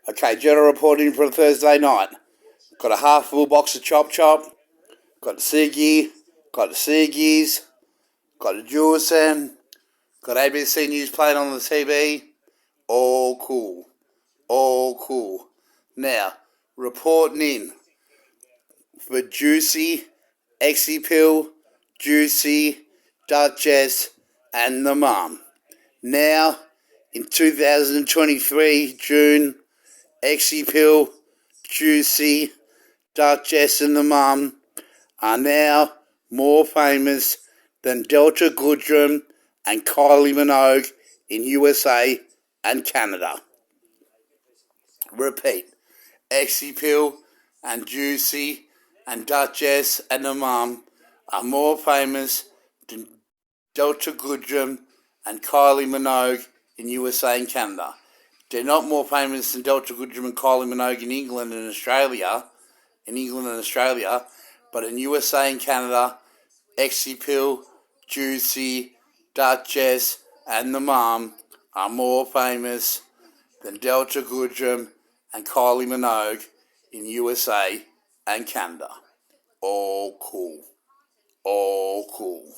Okay, general reporting for a Thursday night. Got a half full box of Chop Chop. Got the Siggy. Got the Siggies. Got the Jewelson. Got ABC News playing on the TV. All cool. All cool. Now, reporting in for Juicy, XXL, Juicy, Duchess, and the Mum. Now, in 2023, June, XXL, Juicy, Duchess, and the Mum are now more famous than Delta Goodrem and Kylie Minogue in USA and Canada. Repeat, XXL and Juicy and Duchess and the Mum are more famous than Delta Goodrem and Kylie Minogue in USA and Canada. They're not more famous than Delta Goodrem and Kylie Minogue in England and Australia, but in USA and Canada, XXL, Juicy, Duchess, and the Mum are more famous than Delta Goodrem and Kylie Minogue in USA and Canada. All cool. All cool.